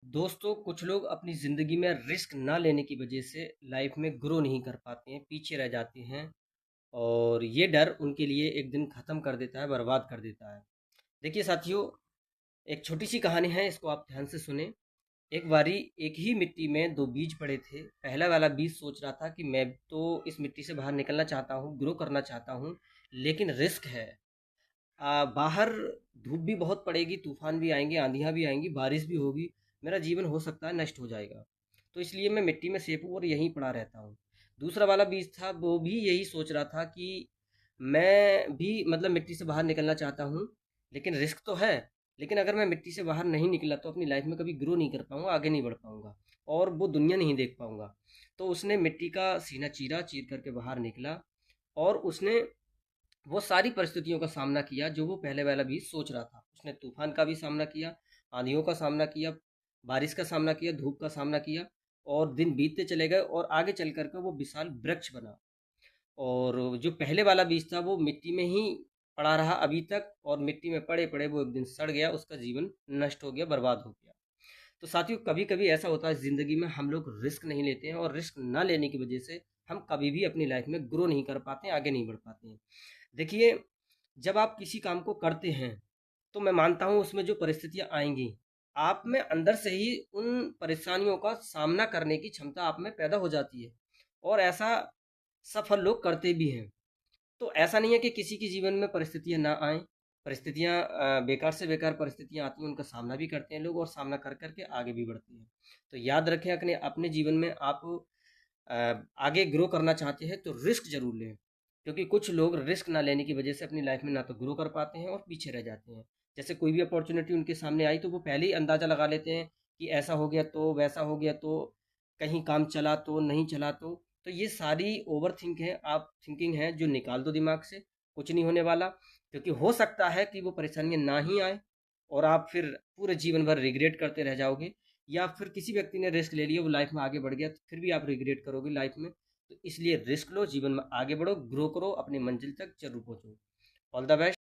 दोस्तों, कुछ लोग अपनी ज़िंदगी में रिस्क ना लेने की वजह से लाइफ में ग्रो नहीं कर पाते हैं, पीछे रह जाते हैं और ये डर उनके लिए एक दिन ख़त्म कर देता है, बर्बाद कर देता है। देखिए साथियों, एक छोटी सी कहानी है, इसको आप ध्यान से सुने। एक बारी एक ही मिट्टी में दो बीज पड़े थे। पहला वाला बीज सोच रहा था कि मैं तो इस मिट्टी से बाहर निकलना चाहता हूँ, ग्रो करना चाहता हूँ, लेकिन रिस्क है। बाहर धूप भी बहुत पड़ेगी, तूफान भी आएंगे, आंधियाँ भी आएंगी, बारिश भी होगी, मेरा जीवन हो सकता है नष्ट हो जाएगा। तो इसलिए मैं मिट्टी में सेफ हूँ और यहीं पड़ा रहता हूँ। दूसरा वाला बीज था, वो भी यही सोच रहा था कि मैं भी मतलब मिट्टी से बाहर निकलना चाहता हूँ, लेकिन रिस्क तो है। लेकिन अगर मैं मिट्टी से बाहर नहीं निकला तो अपनी लाइफ में कभी ग्रो नहीं कर पाऊंगा, आगे नहीं बढ़ पाऊंगा और वो दुनिया नहीं देख पाऊंगा। तो उसने मिट्टी का सीना चीरा, चीर करके बाहर निकला और उसने वो सारी परिस्थितियों का सामना किया जो वो पहले वाला भी सोच रहा था। उसने तूफान का भी सामना किया, आंधियों का सामना किया, बारिश का सामना किया, धूप का सामना किया और दिन बीतते चले गए और आगे चल कर के वो विशाल वृक्ष बना। और जो पहले वाला बीज था वो मिट्टी में ही पड़ा रहा अभी तक और मिट्टी में पड़े पड़े वो एक दिन सड़ गया, उसका जीवन नष्ट हो गया, बर्बाद हो गया। तो साथियों, कभी कभी ऐसा होता है ज़िंदगी में, हम लोग रिस्क नहीं लेते हैं और रिस्क ना लेने की वजह से हम कभी भी अपनी लाइफ में ग्रो नहीं कर पाते हैं, आगे नहीं बढ़ पाते हैं। देखिए, जब आप किसी काम को करते हैं तो मैं मानता हूँ उसमें जो परिस्थितियाँ आएंगी, आप में अंदर से ही उन परेशानियों का सामना करने की क्षमता आप में पैदा हो जाती है और ऐसा सफल लोग करते भी हैं। तो ऐसा नहीं है कि किसी के जीवन में परिस्थितियाँ ना आएँ। परिस्थितियाँ बेकार से बेकार परिस्थितियाँ आती हैं, उनका सामना भी करते हैं लोग और सामना कर कर के आगे भी बढ़ते हैं। तो याद रखें, अपने अपने जीवन में आप आगे ग्रो करना चाहते हैं तो रिस्क ज़रूर लें, क्योंकि कुछ लोग रिस्क ना लेने की वजह से अपनी लाइफ में ना तो ग्रो कर पाते हैं और पीछे रह जाते हैं। जैसे कोई भी अपॉर्चुनिटी उनके सामने आई तो वो पहले ही अंदाज़ा लगा लेते हैं कि ऐसा हो गया तो, वैसा हो गया तो, कहीं काम चला तो, नहीं चला तो ये सारी ओवर थिंकिंग है जो निकाल दो दिमाग से। कुछ नहीं होने वाला, क्योंकि हो सकता है कि वो परेशानियाँ ना ही आए और आप फिर पूरे जीवन भर रिग्रेट करते रह जाओगे, या फिर किसी व्यक्ति ने रिस्क ले लिया, वो लाइफ में आगे बढ़ गया तो फिर भी आप रिग्रेट करोगे लाइफ में। तो इसलिए रिस्क लो, जीवन में आगे बढ़ो, ग्रो करो, अपनी मंजिल तक जरूर पहुंचो। All the best.